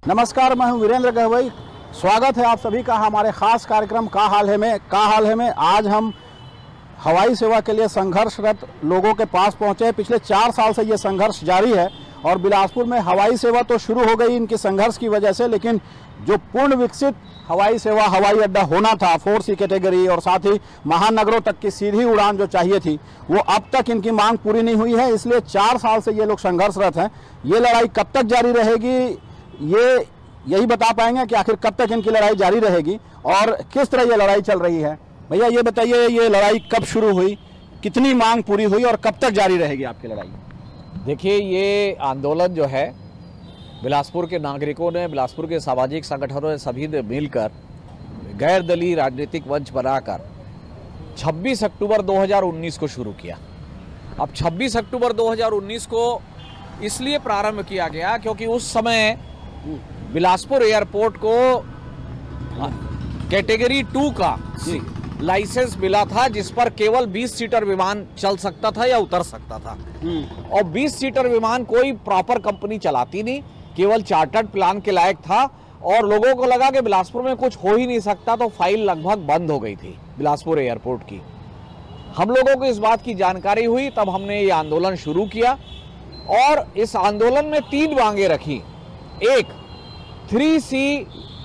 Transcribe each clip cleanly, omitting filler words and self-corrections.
नमस्कार, मैं हूं वीरेंद्र गहवई। स्वागत है आप सभी का हमारे खास कार्यक्रम का हाल है में। आज हम हवाई सेवा के लिए संघर्षरत लोगों के पास पहुंचे। पिछले 4 साल से ये संघर्ष जारी है और बिलासपुर में हवाई सेवा तो शुरू हो गई इनके संघर्ष की वजह से, लेकिन जो पूर्ण विकसित हवाई सेवा हवाई अड्डा होना था 4C कैटेगरी और साथ ही महानगरों तक की सीधी उड़ान जो चाहिए थी, वो अब तक इनकी मांग पूरी नहीं हुई है। इसलिए 4 साल से ये लोग संघर्षरत हैं। ये लड़ाई कब तक जारी रहेगी, यही बता पाएंगे कि आखिर कब तक इनकी लड़ाई जारी रहेगी और किस तरह ये लड़ाई चल रही है। भैया ये बताइए, ये लड़ाई कब शुरू हुई, कितनी मांग पूरी हुई और कब तक जारी रहेगी आपकी लड़ाई? देखिए, ये आंदोलन जो है बिलासपुर के नागरिकों ने, बिलासपुर के सामाजिक संगठनों ने सभी ने मिलकर गैर दलीय राजनीतिक मंच बनाकर 26 अक्टूबर 2019 को शुरू किया। अब 26 अक्टूबर 2019 को इसलिए प्रारंभ किया गया क्योंकि उस समय बिलासपुर एयरपोर्ट को कैटेगरी 2 का लाइसेंस मिला था, जिस पर केवल 20 सीटर विमान चल सकता था या उतर सकता था। और 20 सीटर विमान कोई प्रॉपर कंपनी चलाती नहीं, केवल चार्टर्ड प्लान के लायक था और लोगों को लगा कि बिलासपुर में कुछ हो ही नहीं सकता, तो फाइल लगभग बंद हो गई थी बिलासपुर एयरपोर्ट की। हम लोगों को इस बात की जानकारी हुई, तब हमने ये आंदोलन शुरू किया और इस आंदोलन में 3 मांगे रखी। एक, 3C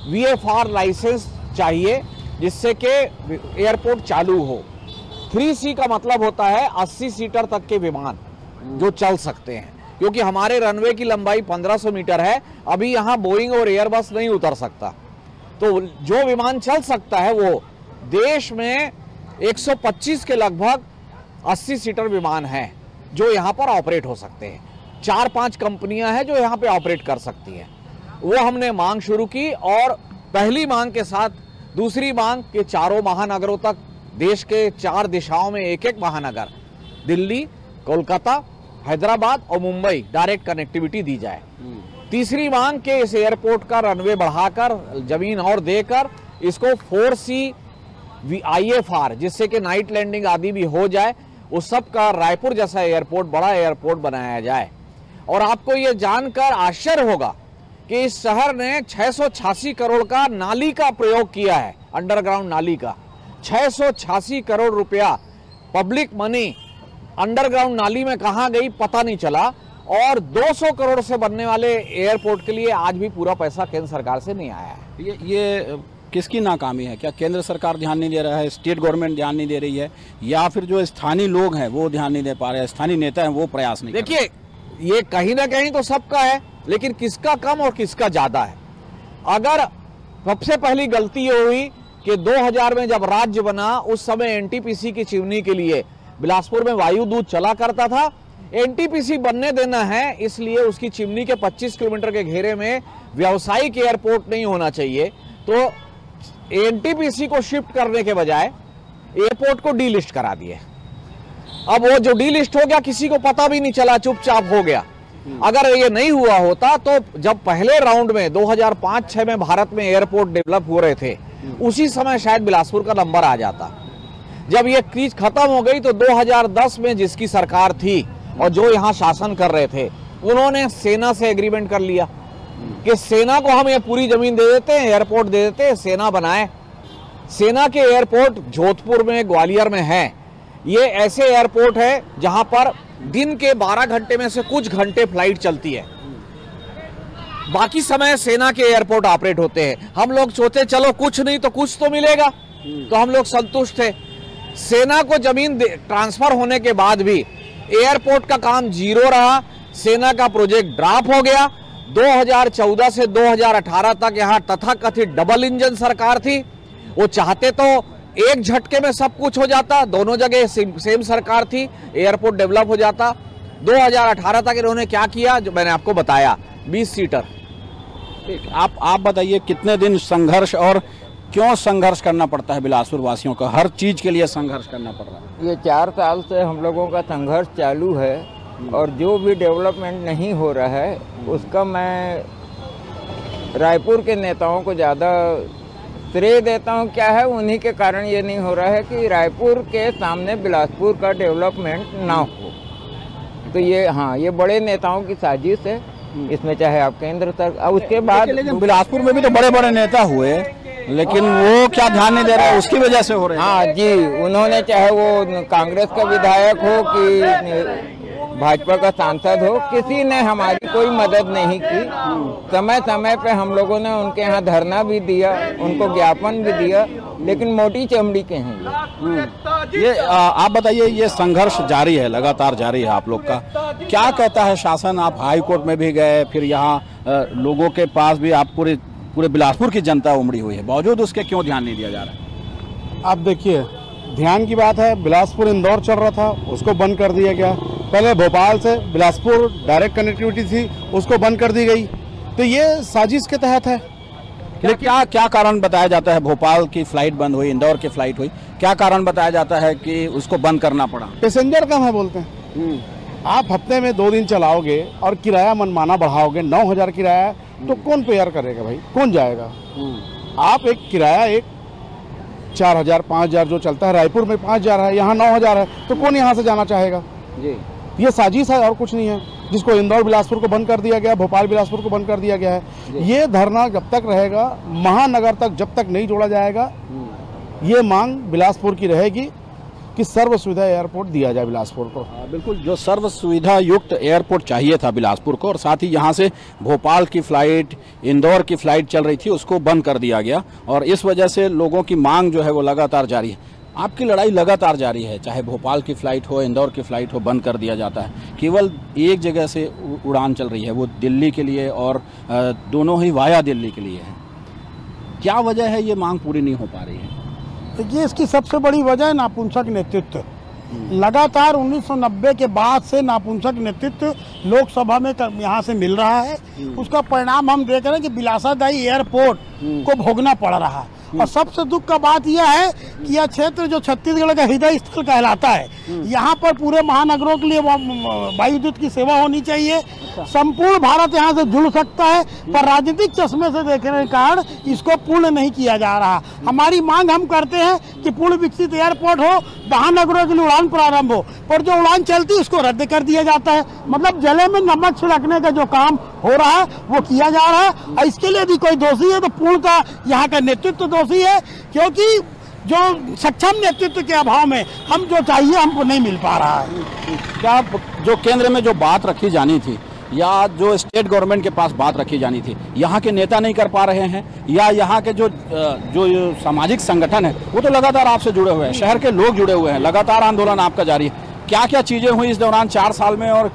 VFR लाइसेंस चाहिए जिससे कि एयरपोर्ट चालू हो। 3C का मतलब होता है 80 सीटर तक के विमान जो चल सकते हैं, क्योंकि हमारे रनवे की लंबाई 1500 मीटर है। अभी यहाँ बोइंग और एयरबस नहीं उतर सकता, तो जो विमान चल सकता है वो देश में 125 के लगभग 80 सीटर विमान हैं जो यहाँ पर ऑपरेट हो सकते हैं। 4-5 कंपनियां हैं जो यहाँ पे ऑपरेट कर सकती हैं। वो हमने मांग शुरू की और पहली मांग के साथ दूसरी मांग के चारों महानगरों तक, देश के 4 दिशाओं में एक महानगर, दिल्ली, कोलकाता, हैदराबाद और मुंबई डायरेक्ट कनेक्टिविटी दी जाए। तीसरी मांग के इस एयरपोर्ट का रनवे बढ़ाकर, जमीन और देकर इसको 4C IFR जिससे कि नाइट लैंडिंग आदि भी हो जाए, उस सब का रायपुर जैसा एयरपोर्ट, बड़ा एयरपोर्ट बनाया जाए। और आपको ये जानकर आश्चर्य होगा कि इस शहर ने 686 करोड़ का नाली का प्रयोग किया है, अंडरग्राउंड नाली का 686 करोड़ रुपया पब्लिक मनी अंडरग्राउंड नाली में कहां गई पता नहीं चला। और 200 करोड़ से बनने वाले एयरपोर्ट के लिए आज भी पूरा पैसा केंद्र सरकार से नहीं आया है। ये किसकी नाकामी है? क्या केंद्र सरकार ध्यान नहीं दे रहा है, स्टेट गवर्नमेंट ध्यान नहीं दे रही है, या फिर जो स्थानीय लोग हैं वो ध्यान नहीं दे पा रहे हैं, स्थानीय नेता हैं वो प्रयास नहीं? देखिए, ये कहीं ना कहीं तो सबका है, लेकिन किसका कम और किसका ज्यादा है। अगर सबसे पहली गलती ये हुई कि 2000 में जब राज्य बना, उस समय NTPC की चिमनी के लिए बिलासपुर में वायुदूत चला करता था। NTPC बनने देना है, इसलिए उसकी चिमनी के 25 किलोमीटर के घेरे में व्यावसायिक एयरपोर्ट नहीं होना चाहिए, तो NTPC को शिफ्ट करने के बजाय एयरपोर्ट को डीलिस्ट करा दिए। अब वो जो डीलिस्ट हो गया, किसी को पता भी नहीं चला, चुपचाप हो गया। अगर ये नहीं हुआ होता तो जब पहले राउंड में 2005-6 में भारत में एयरपोर्ट डेवलप हो रहे थे, उसी समय शायद बिलासपुर का नंबर आ जाता। जब ये क्रीज खत्म हो गई तो 2010 में जिसकी सरकार थी और जो यहाँ शासन कर रहे थे, उन्होंने सेना से एग्रीमेंट कर लिया कि सेना को हम ये पूरी जमीन दे देते हैं, एयरपोर्ट दे देते हैं, सेना बनाए। सेना के एयरपोर्ट जोधपुर में, ग्वालियर में है। ये ऐसे एयरपोर्ट है जहां पर दिन के 12 घंटे में से कुछ घंटे फ्लाइट चलती है, बाकी समय सेना के एयरपोर्ट ऑपरेट होते हैं। हम लोग सोचे चलो कुछ नहीं तो कुछ तो मिलेगा, तो हम लोग संतुष्ट थे। सेना को जमीन ट्रांसफर होने के बाद भी एयरपोर्ट का काम जीरो रहा, सेना का प्रोजेक्ट ड्रॉप हो गया। 2014 से 2018 तक यहाँ तथाकथित डबल इंजन सरकार थी। वो चाहते तो एक झटके में सब कुछ हो जाता, दोनों जगह सेम सरकार थी, एयरपोर्ट डेवलप हो जाता। 2018 तक इन्होंने क्या किया, जो मैंने आपको बताया, 20 सीटर। आप बताइए, कितने दिन संघर्ष और क्यों संघर्ष करना पड़ता है बिलासपुर वासियों को? हर चीज के लिए संघर्ष करना पड़ रहा है। ये 4 साल से हम लोगों का संघर्ष चालू है और जो भी डेवलपमेंट नहीं हो रहा है उसका मैं रायपुर के नेताओं को ज़्यादा श्रेय देता हूँ। क्या है, उन्हीं के कारण ये नहीं हो रहा है कि रायपुर के सामने बिलासपुर का डेवलपमेंट ना हो। तो ये, हाँ, ये बड़े नेताओं की साजिश है इसमें चाहे आप केंद्र तक, और उसके बाद लेकिन बिलासपुर में भी तो बड़े बड़े नेता हुए, लेकिन वो क्या ध्यान नहीं दे रहे, उसकी वजह से हो रहे हैं। हाँ जी, उन्होंने चाहे वो कांग्रेस का विधायक हो कि भाजपा का सांसद हो, किसी ने हमारी कोई मदद नहीं की। समय समय पे हम लोगों ने उनके यहाँ धरना भी दिया, उनको ज्ञापन भी दिया, लेकिन मोटी चमड़ी के हैं ये आप बताइए, ये संघर्ष जारी है, लगातार जारी है आप लोग का। क्या कहता है शासन? आप हाई कोर्ट में भी गए, फिर यहाँ लोगों के पास भी आप पूरे बिलासपुर की जनता उमड़ी हुई है, बावजूद उसके क्यों ध्यान नहीं दिया जा रहा है? आप देखिए, ध्यान की बात है, बिलासपुर इंदौर चल रहा था, उसको बंद कर दिया गया। पहले भोपाल से बिलासपुर डायरेक्ट कनेक्टिविटी थी, उसको बंद कर दी गई। तो ये साजिश के तहत है। क्या कारण बताया जाता है? भोपाल की फ्लाइट बंद हुई, इंदौर की फ्लाइट हुई, क्या कारण बताया जाता है कि उसको बंद करना पड़ा? पैसेंजर कम है बोलते हैं। आप हफ्ते में 2 दिन चलाओगे और किराया मनमाना बढ़ाओगे, 9,000 किराया, तो कौन पेयर करेगा भाई? कौन जाएगा? आप एक किराया 4,000 5,000 जो चलता है, रायपुर में 5,000 है, यहाँ 9,000 है, तो कौन यहाँ से जाना चाहेगा? जी, ये साजिश है और कुछ नहीं है, जिसको इंदौर बिलासपुर को बंद कर दिया गया, भोपाल बिलासपुर को बंद कर दिया गया है। ये धरना जब तक रहेगा, महानगर तक जब तक नहीं जोड़ा जाएगा, ये मांग बिलासपुर की रहेगी कि सर्व सुविधा एयरपोर्ट दिया जाए बिलासपुर को। बिल्कुल, जो सर्व सुविधा युक्त एयरपोर्ट चाहिए था बिलासपुर को, और साथ ही यहाँ से भोपाल की फ्लाइट, इंदौर की फ्लाइट चल रही थी, उसको बंद कर दिया गया, और इस वजह से लोगों की मांग जो है वो लगातार जारी है। आपकी लड़ाई लगातार जारी है, चाहे भोपाल की फ्लाइट हो, इंदौर की फ्लाइट हो, बंद कर दिया जाता है। केवल एक जगह से उड़ान चल रही है, वो दिल्ली के लिए, और दोनों ही वाया दिल्ली के लिए है। क्या वजह है ये मांग पूरी नहीं हो पा रही है? देखिए, इसकी सबसे बड़ी वजह है नापुंसक नेतृत्व। लगातार 1990 के बाद से नापुंसक नेतृत्व लोकसभा में यहाँ से मिल रहा है। उसका परिणाम हम देख रहे हैं कि विलासादायी एयरपोर्ट को भोगना पड़ रहा है। और सबसे दुख का बात यह है कि यह क्षेत्र जो छत्तीसगढ़ का हृदय स्थल कहलाता है, यहाँ पर पूरे महानगरों के लिए वायुदूत की सेवा होनी चाहिए। संपूर्ण भारत यहाँ से जुड़ सकता है, पर राजनीतिक चश्मे से देखने के कारण इसको पूर्ण नहीं किया जा रहा। हमारी मांग हम करते हैं कि पूर्ण विकसित एयरपोर्ट हो, महानगरों के लिए उड़ान प्रारंभ हो, पर जो उड़ान चलती है उसको रद्द कर दिया जाता है। मतलब जले में नमक छिड़कने का जो काम हो रहा है वो किया जा रहा है। और इसके लिए यदि कोई दोषी है तो पूर्णतः यहाँ का नेतृत्व दोषी है, क्योंकि जो सक्षम नेतृत्व के अभाव में हम जो चाहिए हमको नहीं मिल पा रहा है। क्या जो केंद्र में जो बात रखी जानी थी, या जो स्टेट गवर्नमेंट के पास बात रखी जानी थी, यहाँ के नेता नहीं कर पा रहे हैं, या यहाँ के जो सामाजिक संगठन है वो तो लगातार आपसे जुड़े हुए हैं, शहर के लोग जुड़े हुए हैं, लगातार आंदोलन आपका जारी है। क्या क्या चीजें हुई इस दौरान 4 साल में, और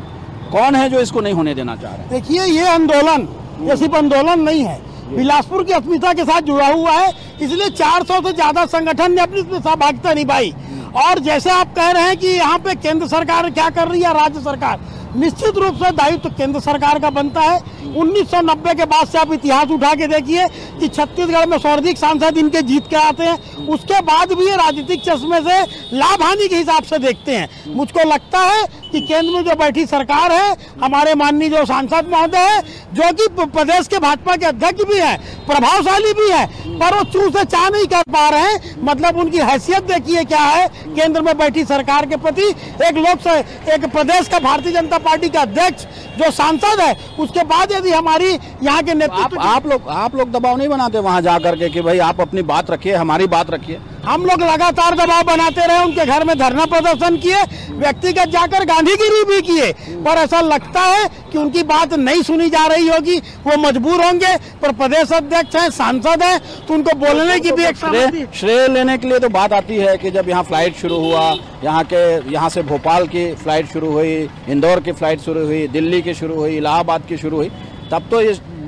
कौन है जो इसको नहीं होने देना चाह रहे? देखिए, ये आंदोलन ये सिर्फ आंदोलन नहीं है, बिलासपुर की अस्मिता के साथ जुड़ा हुआ है, इसलिए 400 से ज्यादा संगठन ने अपनी सहभागिता निभाई। और जैसे आप कह रहे हैं कि यहाँ पे केंद्र सरकार क्या कर रही है, राज्य सरकार, निश्चित रूप से दायित्व केंद्र सरकार का बनता है। 1990 के बाद से आप इतिहास उठा के देखिए कि छत्तीसगढ़ में सर्वाधिक सांसद इनके जीत के आते हैं, उसके बाद भी ये राजनीतिक चश्मे से लाभ हानि के हिसाब से देखते हैं। मुझको लगता है कि केंद्र में जो बैठी सरकार है, हमारे माननीय जो सांसद महोदय है, जो कि प्रदेश के भाजपा के अध्यक्ष भी है, प्रभावशाली भी है, पर वो चूं से चा नहीं कर पा रहे हैं। मतलब उनकी हैसियत देखिए क्या है केंद्र में बैठी सरकार के प्रति। एक प्रदेश का भारतीय जनता पार्टी का अध्यक्ष जो सांसद है, उसके बाद यदि हमारी यहाँ के नेतृत्व आप लोग दबाव नहीं बनाते वहाँ जा करके कि भाई आप अपनी बात रखिए, हमारी बात रखिए? हम लोग लगातार दबाव बनाते रहे, उनके घर में धरना प्रदर्शन किए, व्यक्तिगत जाकर गांधीगिरी भी किए, पर ऐसा लगता है कि उनकी बात नहीं सुनी जा रही होगी, वो मजबूर होंगे। पर प्रदेश अध्यक्ष हैं, सांसद हैं, तो उनको बोलने की भी एक श्रेय लेने के लिए तो बात आती है कि जब यहाँ फ्लाइट शुरू हुआ, यहाँ से भोपाल की फ्लाइट शुरू हुई, इंदौर की फ्लाइट शुरू हुई, दिल्ली की शुरू हुई, इलाहाबाद की शुरू हुई, तब तो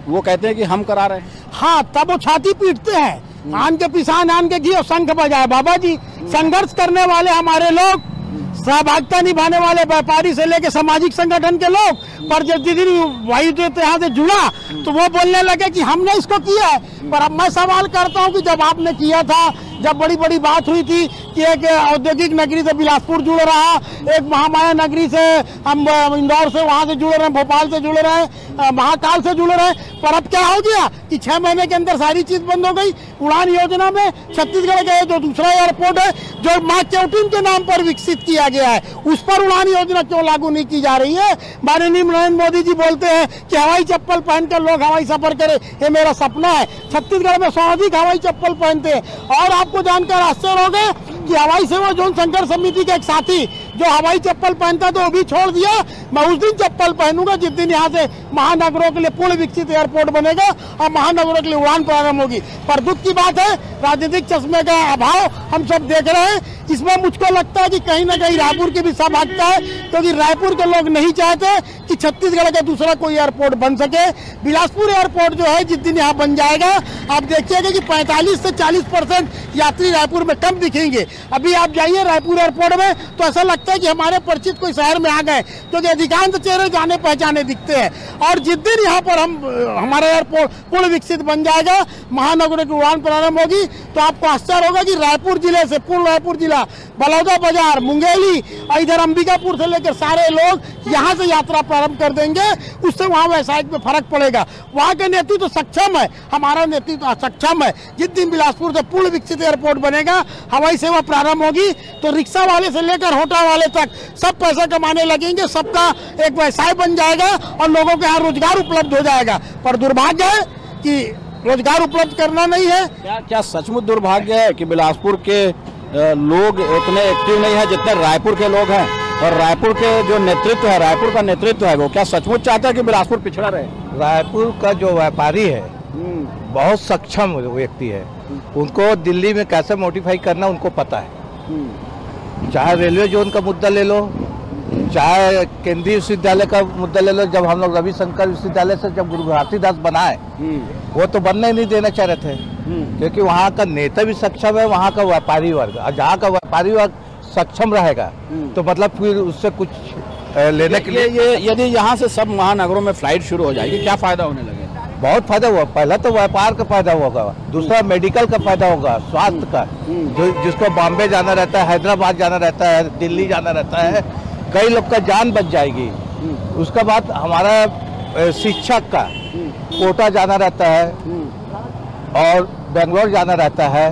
वो कहते हैं कि हम करा रहे हैं। हाँ, तब वो छाती पीटते हैं, आन के पिसान आन के घी और शंख बजाए। बाबा जी, संघर्ष करने वाले हमारे लोग, सहभागिता निभाने वाले व्यापारी से लेके सामाजिक संगठन के लोग, पर जब दिन वायुदूत यहाँ से जुड़ा तो वो बोलने लगे कि हमने इसको किया है। पर अब मैं सवाल करता हूँ कि जब आपने किया था जब बड़ी बड़ी बात हुई थी कि एक औद्योगिक नगरी से बिलासपुर जुड़ रहा, एक महामाया नगरी से हम इंदौर से वहाँ से जुड़ रहे हैं, भोपाल से जुड़ रहे हैं, महाकाल से जुड़ रहे हैं, पर अब क्या हो गया कि 6 महीने के अंदर सारी चीज बंद हो गई। उड़ान योजना में छत्तीसगढ़ का जो दूसरा एयरपोर्ट है जो माँ केवटिन के नाम पर विकसित किया गया है, उस पर उड़ान योजना क्यों लागू नहीं की जा रही है? माननीय नरेंद्र मोदी जी बोलते हैं कि हवाई चप्पल पहनकर लोग हवाई सफर करें, ये मेरा सपना है। छत्तीसगढ़ में सर्वाधिक हवाई चप्पल पहनते हैं। और आपको जानकर आश्चर्य हो गए कि हवाई सेवा जोन संघर्ष समिति के एक साथी जो हवाई चप्पल पहनता तो वो भी छोड़ दिया। मैं उस दिन चप्पल पहनूंगा जिस दिन यहाँ से महानगरों के लिए पूर्ण विकसित एयरपोर्ट बनेगा और महानगरों के लिए उड़ान प्रारंभ होगी। पर दुख की बात है, राजनीतिक चश्मे का अभाव हम सब देख रहे हैं। इसमें मुझको लगता है कि कहीं ना कहीं रायपुर की भी सहभागिता है, क्योंकि रायपुर के लोग नहीं चाहते कि छत्तीसगढ़ का दूसरा कोई एयरपोर्ट बन सके। बिलासपुर एयरपोर्ट जो है जिस दिन यहाँ बन जाएगा, आप देखिएगा कि 45 से 40% यात्री रायपुर में कम दिखेंगे। अभी आप जाइए रायपुर एयरपोर्ट में तो ऐसा लगता है कि हमारे परिचित कोई शहर में आ गए, क्योंकि अधिकांश चेहरे जाने पहचाने दिखते हैं। और जिस दिन यहाँ पर हमारा एयरपोर्ट पूर्ण विकसित बन जाएगा, महानगरों की उड़ान प्रारंभ होगी, तो आपको आश्चर्य होगा कि रायपुर जिले से पूर्ण रायपुर जिला, बलौदा बाजार, मुंगेली और इधर अंबिकापुर से लेकर सारे लोग यहाँ से यात्रा प्रारंभ कर देंगे। उससे वहाँ व्यावसायिक में फर्क पड़ेगा। वहाँ का नेतृत्व तो सक्षम है, हमारा नेतृत्व असक्षम है। जिस दिन बिलासपुर से पूर्ण विकसित एयरपोर्ट बनेगा, हवाई सेवा प्रारंभ होगी, तो रिक्शा वाले से लेकर होटल वाले तक सब पैसा कमाने लगेंगे, सबका एक व्यवसाय बन जाएगा और लोगों के यहाँ रोजगार उपलब्ध हो जाएगा। पर दुर्भाग्य है कि रोजगार उपलब्ध करना नहीं है। क्या सचमुच दुर्भाग्य है कि बिलासपुर के लोग उतने एक्टिव नहीं है जितने रायपुर के लोग हैं, और रायपुर के जो नेतृत्व है, रायपुर का नेतृत्व है, वो क्या सचमुच चाहता है कि बिलासपुर पिछड़ा रहे? रायपुर का जो व्यापारी है बहुत सक्षम व्यक्ति है, उनको दिल्ली में कैसे मॉडिफाई करना उनको पता है। चाहे रेलवे जोन का मुद्दा ले लो, चाहे केंद्रीय विश्वविद्यालय का मुद्दा ले लो। जब हम लोग रविशंकर विश्वविद्यालय से जब गुरु भारतीदास बनाए, वो तो बनने नहीं देना चाह रहे थे, क्योंकि वहाँ का नेता भी सक्षम है, वहाँ का व्यापारी वर्ग, और जहाँ का व्यापारी वर्ग सक्षम रहेगा तो मतलब फिर उससे कुछ लेने के लिए ये यदि यहाँ से सब महानगरों में फ्लाइट शुरू हो जाएगी, क्या फायदा होने लगेगा? बहुत फायदा हुआ। पहला तो व्यापार का फायदा होगा, दूसरा मेडिकल का फायदा होगा, स्वास्थ्य का। जिसको बॉम्बे जाना रहता है, हैदराबाद जाना रहता है, दिल्ली जाना रहता है, कई लोग का जान बच जाएगी। उसके बाद हमारा शिक्षक का कोटा जाना रहता है और बेंगलोर जाना रहता है,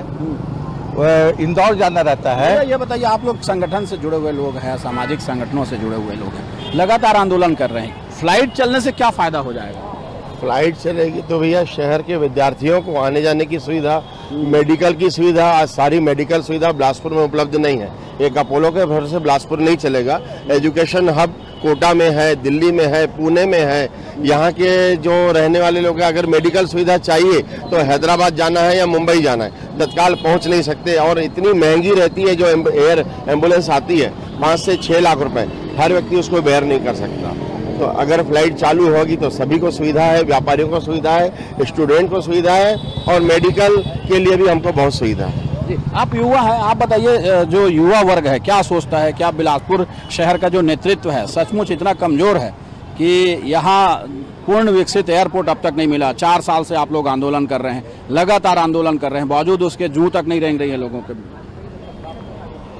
इंदौर जाना रहता है। ये बताइए, आप लोग संगठन से जुड़े हुए लोग हैं, सामाजिक संगठनों से जुड़े हुए लोग हैं, लगातार आंदोलन कर रहे हैं, फ्लाइट चलने से क्या फायदा हो जाएगा? फ्लाइट चलेगी तो भैया शहर के विद्यार्थियों को आने जाने की सुविधा, मेडिकल की सुविधा, आज सारी मेडिकल सुविधा बिलासपुर में उपलब्ध नहीं है। एक अपोलो के भरोसे से बिलासपुर नहीं चलेगा। एजुकेशन हब कोटा में है, दिल्ली में है, पुणे में है। यहाँ के जो रहने वाले लोग हैं, अगर मेडिकल सुविधा चाहिए तो हैदराबाद जाना है या मुंबई जाना है, तत्काल पहुँच नहीं सकते। और इतनी महंगी रहती है जो एयर एम्बुलेंस आती है, 5 से 6 लाख रुपए, हर व्यक्ति उसको बेयर नहीं कर सकता। तो अगर फ्लाइट चालू होगी तो सभी को सुविधा है, व्यापारियों को सुविधा है, स्टूडेंट को सुविधा है, और मेडिकल के लिए भी हमको बहुत सुविधा है। जी, आप युवा हैं, आप बताइए, जो युवा वर्ग है क्या सोचता है? क्या बिलासपुर शहर का जो नेतृत्व है सचमुच इतना कमजोर है कि यहाँ पूर्ण विकसित एयरपोर्ट अब तक नहीं मिला? 4 साल से आप लोग आंदोलन कर रहे हैं, लगातार आंदोलन कर रहे हैं, बावजूद उसके जूं तक नहीं रेंग रही है लोगों के।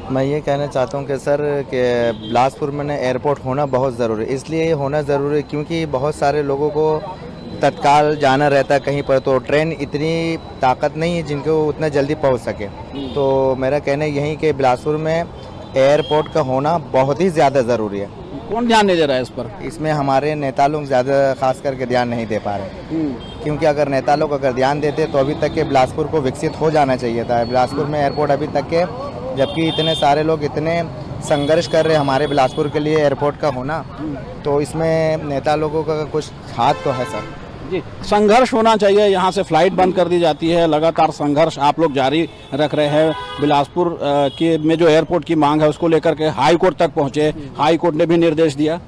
मैं ये कहना चाहता हूँ कि सर कि बिलासपुर में एयरपोर्ट होना बहुत ज़रूरी है। इसलिए होना ज़रूरी है क्योंकि बहुत सारे लोगों को तत्काल जाना रहता है कहीं पर, तो ट्रेन इतनी ताकत नहीं है जिनको उतना जल्दी पहुँच सके। तो मेरा कहना यही कि बिलासपुर में एयरपोर्ट का होना बहुत ही ज़्यादा ज़रूरी है। कौन ध्यान नहीं दे रहा है इस पर? इसमें हमारे नेता लोग ज़्यादा खास करके ध्यान नहीं दे पा रहे, क्योंकि अगर नेता लोग अगर ध्यान देते तो अभी तक के बिलासपुर को विकसित हो जाना चाहिए था। बिलासपुर में एयरपोर्ट अभी तक के, जबकि इतने सारे लोग इतने संघर्ष कर रहे हैं हमारे बिलासपुर के लिए एयरपोर्ट का होना, तो इसमें नेता लोगों का कुछ हाथ तो है सर। जी, संघर्ष होना चाहिए। यहाँ से फ्लाइट बंद कर दी जाती है, लगातार संघर्ष आप लोग जारी रख रहे हैं। बिलासपुर के में जो एयरपोर्ट की मांग है उसको लेकर के हाई कोर्ट तक पहुँचे, हाई कोर्ट ने भी निर्देश दिया।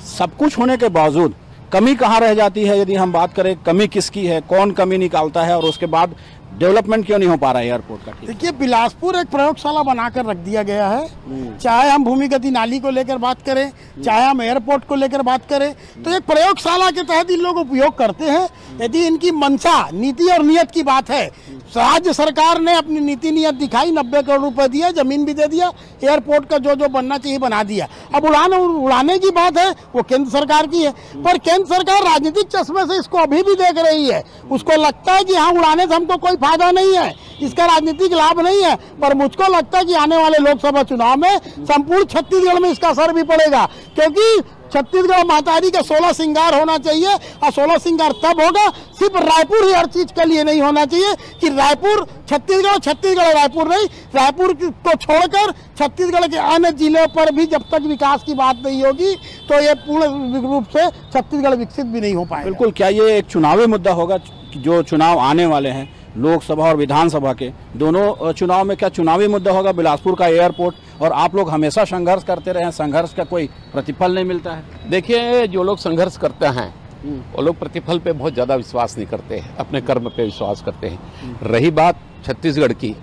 सब कुछ होने के बावजूद कमी कहाँ रह जाती है? यदि हम बात करें कमी किसकी है, कौन कमी निकालता है, और उसके बाद डेवलपमेंट क्यों नहीं हो पा रहा है एयरपोर्ट का? देखिए, बिलासपुर एक प्रयोगशाला बनाकर रख दिया गया है। चाहे हम भूमिगति नाली को लेकर बात करें, चाहे हम एयरपोर्ट को लेकर बात करें, तो एक प्रयोगशाला के तहत इन लोग उपयोग करते हैं। यदि इनकी मंशा, नीति और नियत की बात है, राज्य सरकार ने अपनी नीति नियत दिखाई, 90 करोड़ रुपए दिया, जमीन भी दे दिया, एयरपोर्ट का जो जो बनना चाहिए बना दिया। अब उड़ाने की बात है, वो केंद्र सरकार की है, पर केंद्र सरकार राजनीतिक चश्मे से इसको अभी भी देख रही है। उसको लगता है कि हाँ, उड़ाने से हमको कोई फायदा नहीं है, इसका राजनीतिक लाभ नहीं है। पर मुझको लगता है कि आने वाले लोकसभा चुनाव में संपूर्ण छत्तीसगढ़ में इसका असर भी पड़ेगा, क्योंकि छत्तीसगढ़ माताजी का 16 श्रृंगार होना चाहिए। और 16 श्रृंगार तब होगा, सिर्फ रायपुर ही हर चीज के लिए नहीं होना चाहिए कि रायपुर छत्तीसगढ़, छत्तीसगढ़ रायपुर नहीं। रायपुर को छोड़कर छत्तीसगढ़ के अन्य जिलों पर भी जब तक विकास की बात नहीं होगी, तो ये पूर्ण रूप से छत्तीसगढ़ विकसित भी नहीं हो पाएगा। बिल्कुल। क्या ये एक चुनावी मुद्दा होगा, जो चुनाव आने वाले हैं लोकसभा और विधानसभा के, दोनों चुनाव में क्या चुनावी मुद्दा होगा बिलासपुर का एयरपोर्ट? और आप लोग हमेशा संघर्ष करते रहे हैं, संघर्ष का कोई प्रतिफल नहीं मिलता है? देखिए, जो लोग संघर्ष करते हैं वो लोग प्रतिफल पे बहुत ज़्यादा विश्वास नहीं करते हैं, अपने कर्म पे विश्वास करते हैं। रही बात छत्तीसगढ़ की,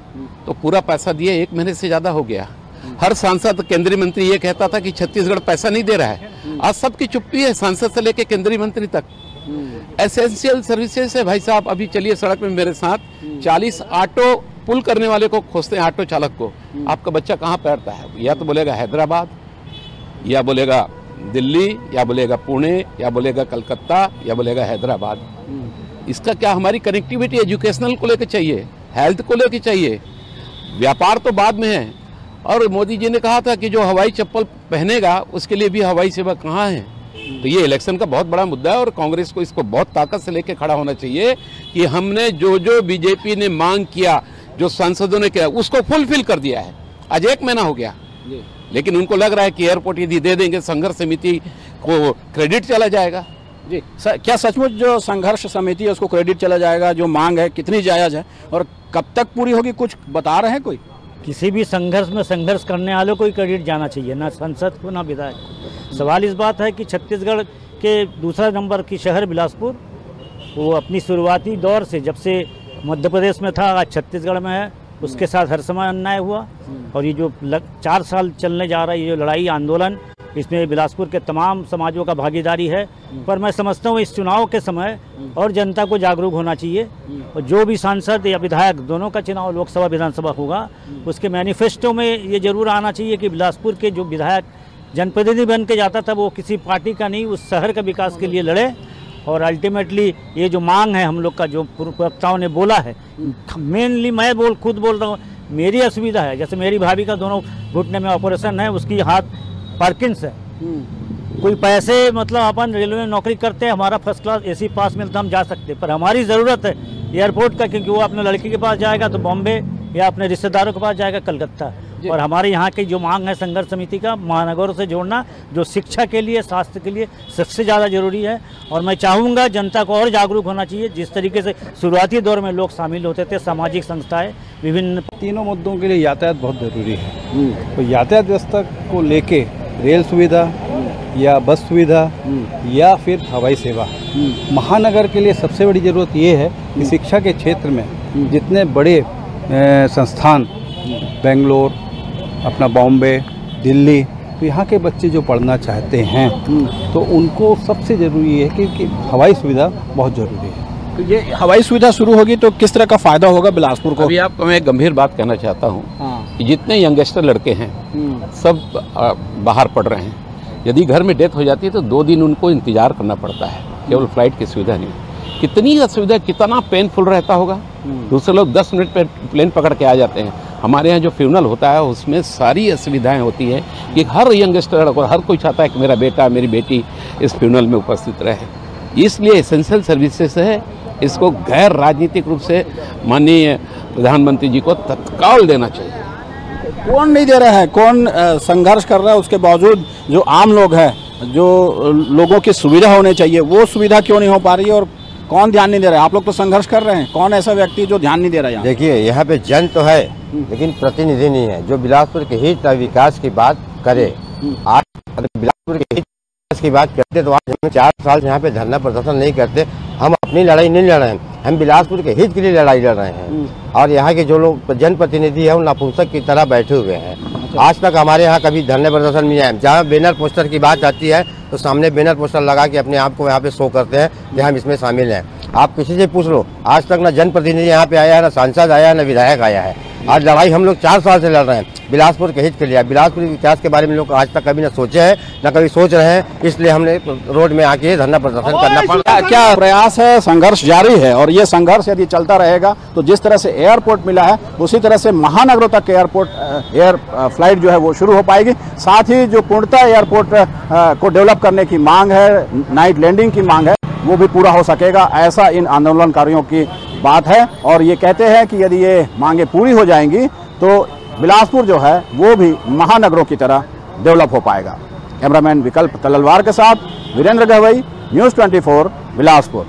तो पूरा पैसा दिए 1 महीने से ज़्यादा हो गया। हर सांसद, केंद्रीय मंत्री ये कहता था कि छत्तीसगढ़ पैसा नहीं दे रहा है। आज सबकी चुप्पी है, सांसद से लेके केंद्रीय मंत्री तक। एसेंशियल सर्विसेज है भाई साहब। अभी चलिए सड़क में मेरे साथ 40 ऑटो पुल करने वाले को खोजते हैं, ऑटो चालक को। आपका बच्चा कहाँ पैरता है? या तो बोलेगा हैदराबाद, या बोलेगा दिल्ली, या बोलेगा पुणे, या बोलेगा कलकत्ता, या बोलेगा हैदराबाद। इसका क्या हमारी कनेक्टिविटी एजुकेशनल को लेकर चाहिए, हेल्थ को लेकर चाहिए, व्यापार तो बाद में है। और मोदी जी ने कहा था कि जो हवाई चप्पल पहनेगा उसके लिए भी हवाई सेवा कहाँ है? तो ये इलेक्शन का बहुत बड़ा मुद्दा है और कांग्रेस को इसको बहुत ताकत से लेकर खड़ा होना चाहिए कि हमने जो जो बीजेपी ने मांग किया, जो सांसदों ने किया, उसको फुलफिल कर दिया है। आज 1 महीना हो गया, लेकिन उनको लग रहा है कि एयरपोर्ट यदि दे देंगे संघर्ष समिति को क्रेडिट चला जाएगा। जी क्या सचमुच जो संघर्ष समिति है उसको क्रेडिट चला जाएगा? जो मांग है कितनी जायज़ है और कब तक पूरी होगी, कुछ बता रहे हैं कोई? किसी भी संघर्ष में संघर्ष करने वालों को ही क्रेडिट जाना चाहिए, ना सांसद को ना विधायक को। सवाल इस बात है कि छत्तीसगढ़ के दूसरा नंबर की शहर बिलासपुर, वो अपनी शुरुआती दौर से, जब से मध्य प्रदेश में था, आज छत्तीसगढ़ में है, उसके साथ हर समय अन्याय हुआ। और ये जो 4 साल चलने जा रहा है ये जो लड़ाई आंदोलन, इसमें बिलासपुर के तमाम समाजों का भागीदारी है। पर मैं समझता हूँ इस चुनाव के समय और जनता को जागरूक होना चाहिए। और जो भी सांसद या विधायक, दोनों का चुनाव लोकसभा विधानसभा होगा, उसके मैनिफेस्टो में ये जरूर आना चाहिए कि बिलासपुर के जो विधायक जनप्रतिनिधि बन के जाता था वो किसी पार्टी का नहीं, उस शहर के विकास के लिए लड़े। और अल्टीमेटली ये जो मांग है हम लोग का, जो प्रवक्ताओं ने बोला है, मेनली मैं खुद बोल रहा हूँ, मेरी असुविधा है। जैसे मेरी भाभी का दोनों घुटने में ऑपरेशन है, उसकी हाथ पार्किंस है। कोई पैसे, मतलब अपन रेलवे में नौकरी करते हैं, हमारा फर्स्ट क्लास AC पास मिलता, हम जा सकते, पर हमारी ज़रूरत है एयरपोर्ट का, क्योंकि वो अपने लड़की के पास जाएगा तो बॉम्बे, या अपने रिश्तेदारों के पास जाएगा कलकत्ता। और हमारे यहाँ की जो मांग है संघर्ष समिति का, महानगरों से जोड़ना, जो शिक्षा के लिए, स्वास्थ्य के लिए सबसे ज़्यादा जरूरी है। और मैं चाहूँगा जनता को और जागरूक होना चाहिए। जिस तरीके से शुरुआती दौर में लोग शामिल होते थे, सामाजिक संस्थाएं, विभिन्न तीनों मुद्दों के लिए यातायात बहुत ज़रूरी है। तो यातायात व्यवस्था को लेके रेल सुविधा या बस सुविधा या फिर हवाई सेवा, महानगर के लिए सबसे बड़ी ज़रूरत ये है कि शिक्षा के क्षेत्र में जितने बड़े संस्थान, बेंगलोर, अपना बॉम्बे, दिल्ली, तो यहाँ के बच्चे जो पढ़ना चाहते हैं तो उनको सबसे ज़रूरी है कि हवाई सुविधा बहुत ज़रूरी है। तो ये हवाई सुविधा शुरू होगी तो किस तरह का फ़ायदा होगा बिलासपुर को? अभी आपको मैं एक गंभीर बात कहना चाहता हूँ कि जितने यंगस्टर लड़के हैं सब बाहर पढ़ रहे हैं। यदि घर में डेथ हो जाती है तो 2 दिन उनको इंतजार करना पड़ता है, केवल फ्लाइट की सुविधा नहीं। कितनी असुविधा, कितना पेनफुल रहता होगा। दूसरे लोग 10 मिनट पे प्लेन पकड़ के आ जाते हैं। हमारे यहाँ जो फ्यूनल होता है उसमें सारी असुविधाएं होती हैं कि हर यंगस्टर और हर कोई चाहता है कि मेरा बेटा, मेरी बेटी इस फ्यूनल में उपस्थित रहे। इसलिए एसेंशियल सर्विसेज है, इसको गैर राजनीतिक रूप से माननीय प्रधानमंत्री जी को तत्काल देना चाहिए। कौन नहीं दे रहा है? कौन संघर्ष कर रहा है? उसके बावजूद जो आम लोग हैं, जो लोगों की सुविधा होनी चाहिए, वो सुविधा क्यों नहीं हो पा रही है और कौन ध्यान नहीं दे रहा है? आप लोग तो संघर्ष कर रहे हैं, कौन ऐसा व्यक्ति जो ध्यान नहीं दे रहा है? देखिए, यहाँ पे जन तो है लेकिन प्रतिनिधि नहीं है जो बिलासपुर के हित और विकास की बात करे। आज अगर बिलासपुर के हित की बात करते तो आज हम 4 साल से यहाँ पे धरना प्रदर्शन नहीं करते। हम अपनी लड़ाई नहीं लड़ रहे हैं, हम बिलासपुर के हित के लिए लड़ाई लड़ रहे हैं और यहाँ के जो लोग जनप्रतिनिधि हैं वो नपुंसक की तरह बैठे हुए हैं। आज तक हमारे यहाँ कभी धरने प्रदर्शन नहीं आए। जहाँ बैनर पोस्टर की बात आती है तो सामने बैनर पोस्टर लगा के अपने आप को यहाँ पे शो करते हैं कि हम इसमें शामिल हैं। आप किसी से पूछ लो, आज तक ना जनप्रतिनिधि यहाँ पे आया है, ना सांसद आया है, ना विधायक आया है। आज लड़ाई हम लोग 4 साल से लड़ रहे हैं बिलासपुर के हित के लिए। बिलासपुर के विकास के बारे में लोग आज तक कभी ना सोचे हैं, ना कभी सोच रहे हैं, इसलिए हमने रोड में आके धरना प्रदर्शन करना पड़ा। क्या प्रयास है? संघर्ष जारी है और ये संघर्ष यदि चलता रहेगा तो जिस तरह से एयरपोर्ट मिला है उसी तरह से महानगरों तक एयर फ्लाइट जो है वो शुरू हो पाएगी। साथ ही जो पूर्णतः एयरपोर्ट को डेवलप करने की मांग है, नाइट लैंडिंग की मांग है, वो भी पूरा हो सकेगा, ऐसा इन आंदोलनकारियों की बात है। और ये कहते हैं कि यदि ये मांगे पूरी हो जाएंगी तो बिलासपुर जो है वो भी महानगरों की तरह डेवलप हो पाएगा। कैमरामैन विकल्प तलवार के साथ वीरेंद्र गहवई, न्यूज़ 24 बिलासपुर।